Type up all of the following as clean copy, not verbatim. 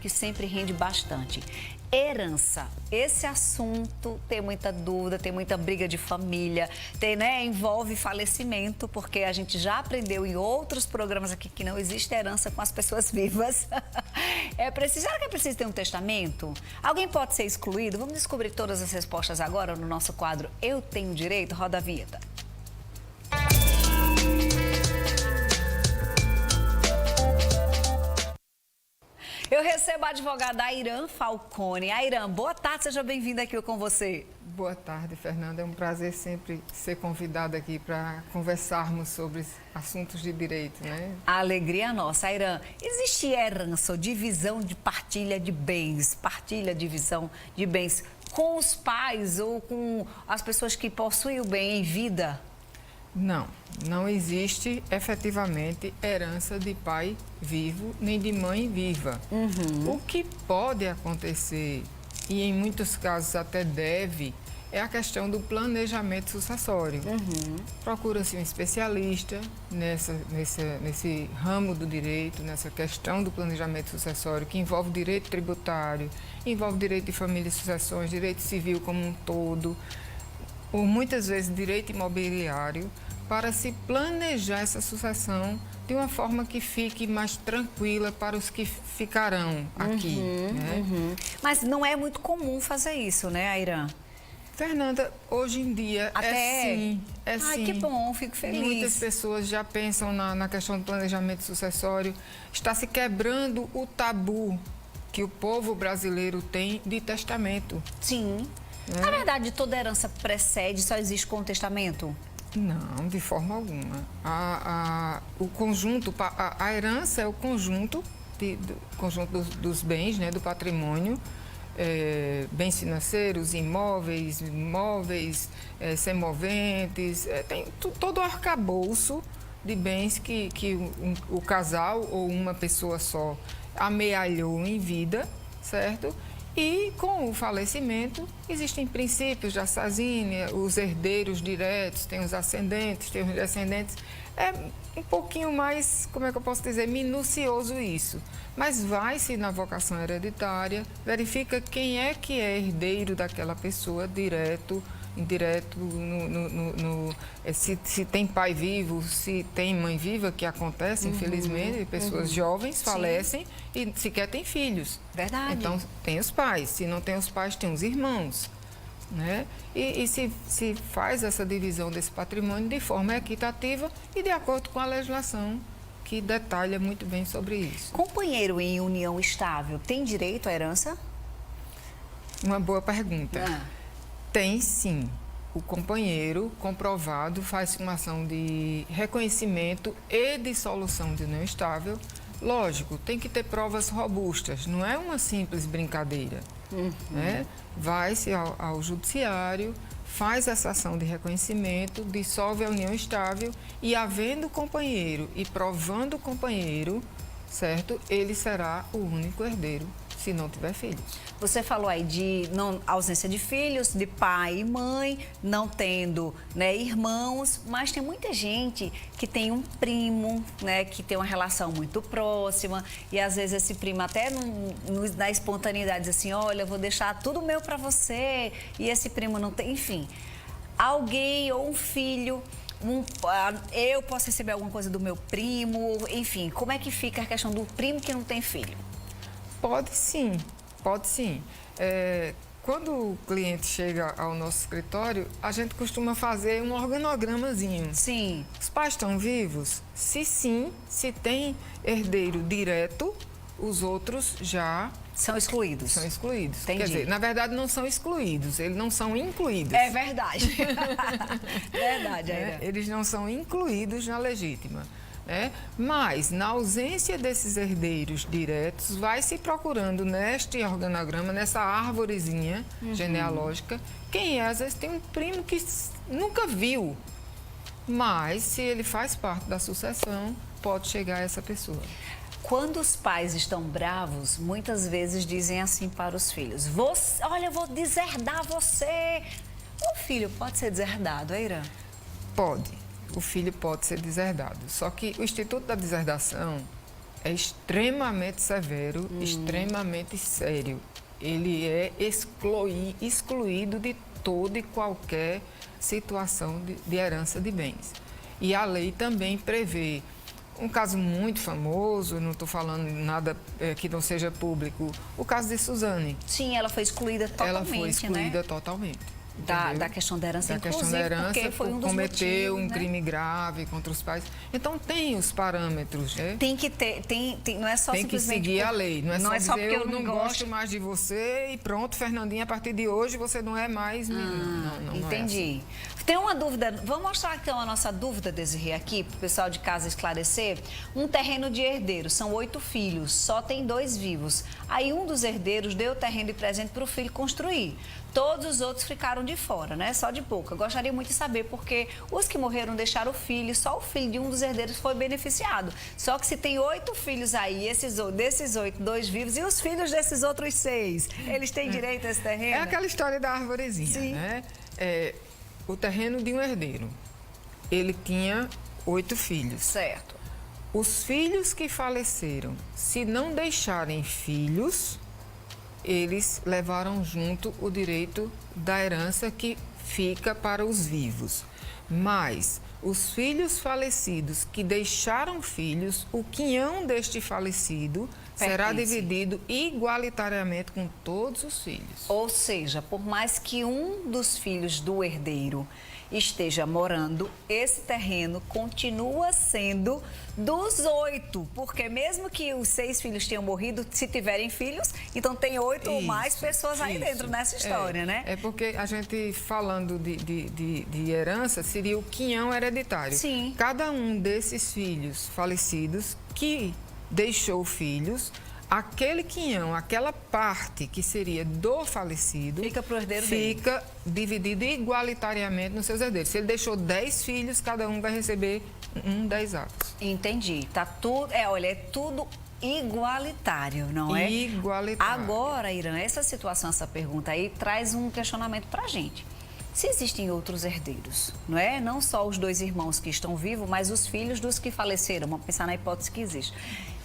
que sempre rende bastante. Herança. Esse assunto tem muita dúvida, tem muita briga de família, envolve falecimento, porque a gente já aprendeu em outros programas aqui que não existe herança com as pessoas vivas. Será que é preciso ter um testamento? Alguém pode ser excluído? Vamos descobrir todas as respostas agora no nosso quadro Eu Tenho Direito? Roda a vinheta. Eu recebo a advogada Airã Falcone. Airã, boa tarde, seja bem-vinda aqui com você. Boa tarde, Fernanda. É um prazer sempre ser convidada aqui para conversarmos sobre assuntos de direito, né? A alegria é nossa. Airã, existe herança ou divisão de partilha de bens, divisão de bens com os pais ou com as pessoas que possuem o bem em vida? Não existe efetivamente herança de pai vivo nem de mãe viva. O que pode acontecer, e em muitos casos até deve, é a questão do planejamento sucessório. Procura-se um especialista nesse ramo do direito, nessa questão do planejamento sucessório, que envolve direito tributário, envolve direito de família e sucessões, direito civil como um todo, ou muitas vezes direito imobiliário, para se planejar essa sucessão de uma forma que fique mais tranquila para os que ficarão aqui. Mas não é muito comum fazer isso, né, Airã? Fernanda, hoje em dia é sim. Ai, que bom, fico feliz. Muitas pessoas já pensam na questão do planejamento sucessório. Está se quebrando o tabu que o povo brasileiro tem de testamento. Sim. Na verdade, toda herança precede, só existe com o testamento? Não, de forma alguma. A herança é o conjunto dos bens, né, do patrimônio, bens financeiros, imóveis, semoventes, tem todo o arcabouço de bens que o casal ou uma pessoa só amealhou em vida, certo? E com o falecimento, existem princípios de assazínia, os herdeiros diretos, tem os ascendentes, tem os descendentes. É um pouquinho mais, como é que eu posso dizer, minucioso isso. Mas vai-se na vocação hereditária, verifica quem é que é herdeiro daquela pessoa, direto, indireto, se tem pai vivo, se tem mãe viva, que acontece, infelizmente, pessoas jovens falecem e sequer têm filhos. Verdade. Então, tem os pais. Se não tem os pais, tem os irmãos. Né? E se faz essa divisão desse patrimônio de forma equitativa e de acordo com a legislação que detalha muito bem sobre isso. Companheiro em união estável tem direito à herança? Uma boa pergunta. Tem sim. O companheiro comprovado faz uma ação de reconhecimento e dissolução de união estável. Lógico, tem que ter provas robustas, não é uma simples brincadeira. Né? Vai-se ao judiciário, faz essa ação de reconhecimento, dissolve a união estável e, havendo companheiro e provando o companheiro, certo? Ele será o único herdeiro, se não tiver filhos. Você falou aí de ausência de filhos, de pai e mãe, não tendo, né, irmãos, mas tem muita gente que tem um primo, né, que tem uma relação muito próxima e às vezes esse primo até na espontaneidade diz assim, olha, eu vou deixar tudo meu para você e esse primo não tem, enfim, alguém ou um filho... eu posso receber alguma coisa do meu primo, enfim, como é que fica a questão do primo que não tem filho? Pode sim. Quando o cliente chega ao nosso escritório, a gente costuma fazer um organogramazinho. Sim. Os pais estão vivos? Se sim, se tem herdeiro direto, os outros já... São excluídos. São excluídos. Entendi. Quer dizer, na verdade não são excluídos, eles não são incluídos. É verdade. Verdade, Eles não são incluídos na legítima. Mas, na ausência desses herdeiros diretos, vai se procurando neste organograma, nessa árvorezinha genealógica, quem às vezes tem um primo que nunca viu, mas se ele faz parte da sucessão, pode chegar a essa pessoa. Quando os pais estão bravos, muitas vezes dizem assim para os filhos, olha, eu vou deserdar você. O filho pode ser deserdado, Airã? Pode. O filho pode ser deserdado. Só que o Instituto da Deserdação, é extremamente severo, extremamente sério. Ele é excluído de toda e qualquer situação de herança de bens. E a lei também prevê um caso muito famoso, não estou falando nada que não seja público, o caso de Suzane. Sim, ela foi excluída totalmente, Ela foi excluída né? totalmente. Da questão da herança, questão da herança, porque foi um dos cometeu motivos, um né? crime grave contra os pais. Então, tem os parâmetros, né? Tem que ter, não é só Tem que simplesmente... seguir a lei. Não é só dizer, porque eu não gosto mais de você e pronto, Fernandinha, a partir de hoje você não é mais... não Entendi. É assim. Tem uma dúvida, vamos mostrar então a nossa dúvida, Desirê, aqui, para o pessoal de casa esclarecer. Um terreno de herdeiro, são 8 filhos, só tem 2 vivos. Aí um dos herdeiros deu o terreno de presente para o filho construir. Todos os outros ficaram de fora, né? Só de boca. Gostaria muito de saber porque os que morreram deixaram o filho, só o filho de um dos herdeiros foi beneficiado. Só que se tem 8 filhos aí, desses 8, 2 vivos, e os filhos desses outros 6, eles têm direito a esse terreno? É aquela história da arvorezinha, Sim. né? O terreno de um herdeiro, ele tinha 8 filhos. Certo. Os filhos que faleceram, se não deixarem filhos, eles levaram junto o direito da herança que fica para os vivos. Mas os filhos falecidos que deixaram filhos, o quinhão deste falecido será dividido igualitariamente com todos os filhos. Ou seja, por mais que um dos filhos do herdeiro esteja morando, esse terreno continua sendo dos 8, porque mesmo que os 6 filhos tenham morrido, se tiverem filhos, então tem 8 ou mais pessoas aí dentro nessa história, né? É porque a gente falando de herança, seria o quinhão hereditário. Sim. Cada um desses filhos falecidos que deixou filhos, aquele quinhão, aquela parte que seria do falecido, Fica pro herdeiro dele. fica dividido igualitariamente nos seus herdeiros. Se ele deixou 10 filhos, cada um vai receber 10 avos. Entendi. Tá tudo, olha, é tudo igualitário, não é? Igualitário. Agora, Irã, essa situação, essa pergunta aí, traz um questionamento pra gente. Se existem outros herdeiros, não é? Não só os 2 irmãos que estão vivos, mas os filhos dos que faleceram. Vamos pensar na hipótese que existe.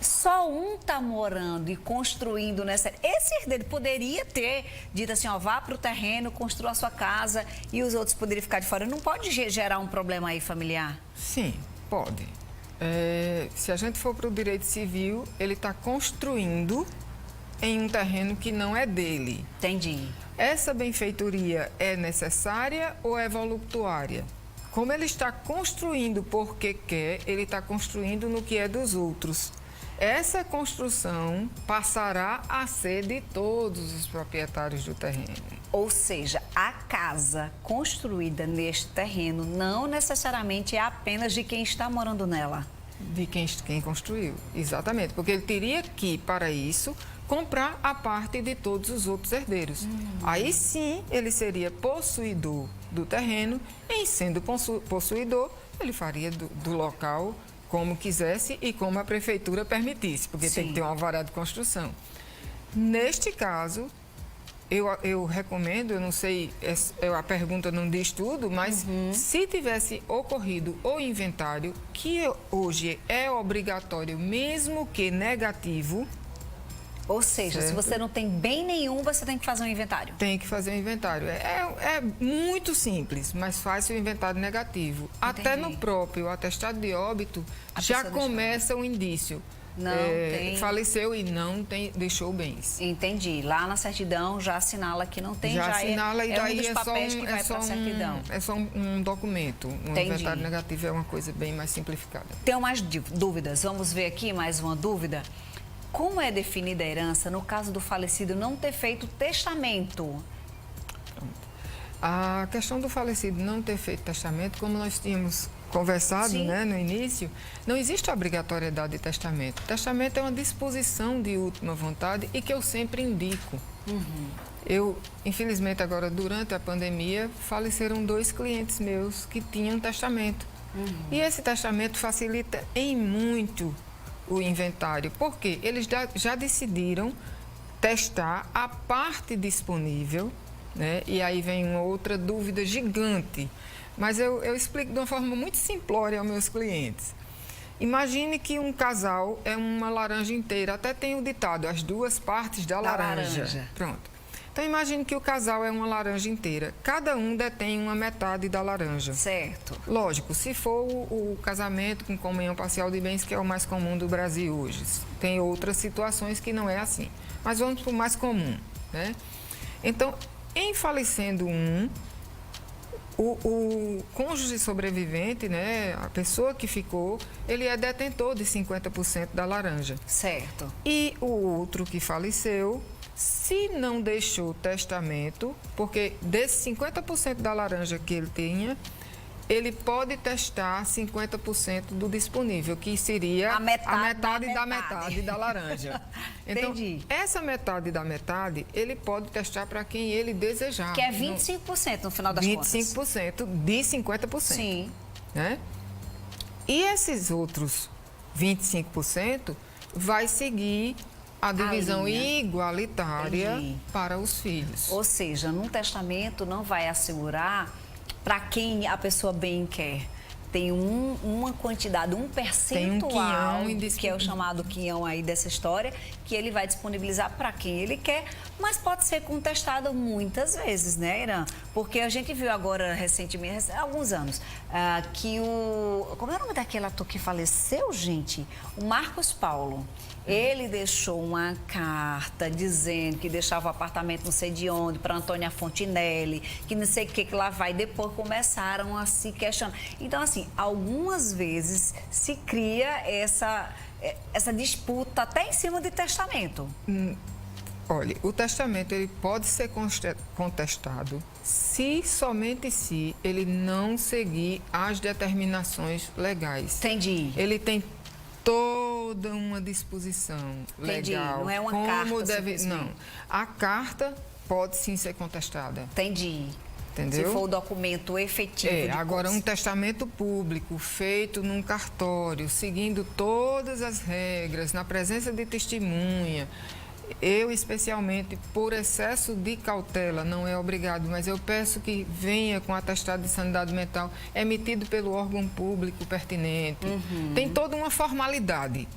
Só um está morando e construindo nessa... Esse herdeiro poderia ter dito assim, ó, vá para o terreno, construa a sua casa e os outros poderiam ficar de fora. Não pode gerar um problema aí familiar? Sim, pode. Se a gente for para o direito civil, ele está construindo em um terreno que não é dele. Entendi. Essa benfeitoria é necessária ou é voluptuária? Como ele está construindo porque quer, ele está construindo no que é dos outros. Essa construção passará a ser de todos os proprietários do terreno. Ou seja, a casa construída neste terreno não necessariamente é apenas de quem está morando nela. De quem construiu, exatamente. Porque ele teria que, para isso, comprar a parte de todos os outros herdeiros. Aí sim, ele seria possuidor do terreno. Em sendo possuidor, ele faria do local como quisesse e como a prefeitura permitisse, porque tem que ter um alvará de construção. Neste caso, eu recomendo, eu não sei, a pergunta não diz tudo, mas se tivesse ocorrido o inventário, que hoje é obrigatório, mesmo que negativo... Ou seja, se você não tem bem nenhum, você tem que fazer um inventário. Tem que fazer um inventário. É muito simples, mas faz o inventário negativo. Até no próprio atestado de óbito, já começa um indício. Faleceu e não deixou bens. Entendi. Lá na certidão já assinala que não tem, já assinala e daí um dos papéis que vai para a certidão. É só um documento. Inventário negativo é uma coisa bem mais simplificada. Tenho mais dúvidas. Vamos ver aqui mais uma dúvida. Como é definida a herança no caso do falecido não ter feito testamento? A questão do falecido não ter feito testamento, como nós tínhamos conversado, né, no início, não existe obrigatoriedade de testamento. Testamento é uma disposição de última vontade e que eu sempre indico. Eu, infelizmente, agora, durante a pandemia, faleceram 2 clientes meus que tinham testamento. E esse testamento facilita em muito o inventário, porque eles já decidiram testar a parte disponível, né? E aí vem uma outra dúvida gigante, mas eu explico de uma forma muito simplória aos meus clientes. Imagine que um casal é uma laranja inteira. Até tem o ditado, as duas partes da laranja. Pronto. Então, imagine que o casal é uma laranja inteira. Cada um detém uma metade da laranja. Certo. Lógico, se for o casamento com comunhão parcial de bens, que é o mais comum do Brasil hoje. Tem outras situações que não é assim. Mas vamos para o mais comum, né? Então, em falecendo um, o cônjuge sobrevivente, né, a pessoa que ficou, ele é detentor de 50% da laranja. Certo. E o outro que faleceu, se não deixou testamento, porque desse 50% da laranja que ele tinha, ele pode testar 50% do disponível, que seria a metade da metade da laranja. Então, entendi. Essa metade da metade, ele pode testar para quem ele desejar. Que é 25% no final das contas. 25% de 50%. Sim. Né? E esses outros 25% vai seguir a divisão igualitária para os filhos. Ou seja, num testamento não vai assegurar para quem a pessoa bem quer. Tem uma quantidade, um percentual, que é o chamado quinhão aí dessa história, que ele vai disponibilizar para quem ele quer, mas pode ser contestado muitas vezes, né, Irã? Porque a gente viu agora recentemente, há alguns anos, que como é o nome daquele ator que faleceu, gente? O Marcos Paulo. Ele deixou uma carta dizendo que deixava o apartamento não sei de onde, para Antônia Fontinelli, que não sei o que lá vai. Depois começaram a se questionar. Então, assim, algumas vezes se cria essa disputa até em cima de testamento. Olha, o testamento ele pode ser contestado somente se ele não seguir as determinações legais. Entendi. Ele tem toda uma disposição legal. Não é uma carta deve. Não. A carta pode sim ser contestada. Entendi. Entendeu? Se for o documento efetivo. Agora, um testamento público feito num cartório, seguindo todas as regras, na presença de testemunha. Eu, especialmente, por excesso de cautela, não é obrigado, mas eu peço que venha com atestado de sanidade mental emitido pelo órgão público pertinente. Tem toda uma formalidade.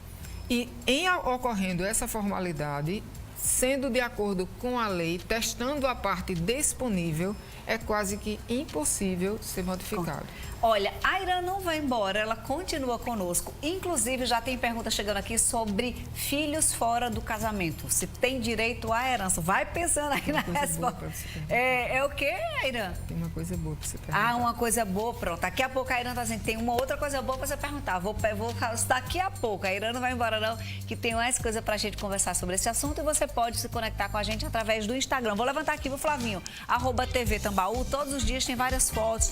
E, em ocorrendo essa formalidade, sendo de acordo com a lei, testando a parte disponível, é quase que impossível ser modificado. Olha, a Irã não vai embora, ela continua conosco. Inclusive, já tem pergunta chegando aqui sobre filhos fora do casamento. Se tem direito à herança. Vai pensando aí na resposta. É o quê, Irã? Tem uma coisa boa para você perguntar. Uma coisa boa, pronto. Daqui a pouco a Irã está dizendo, tem uma outra coisa boa para você perguntar. Vou daqui a pouco. A Irã não vai embora não, que tem mais coisa para a gente conversar sobre esse assunto e você pode se conectar com a gente através do Instagram. Vou levantar aqui, Flavinho, @TV Tambaú. Todos os dias tem várias fotos.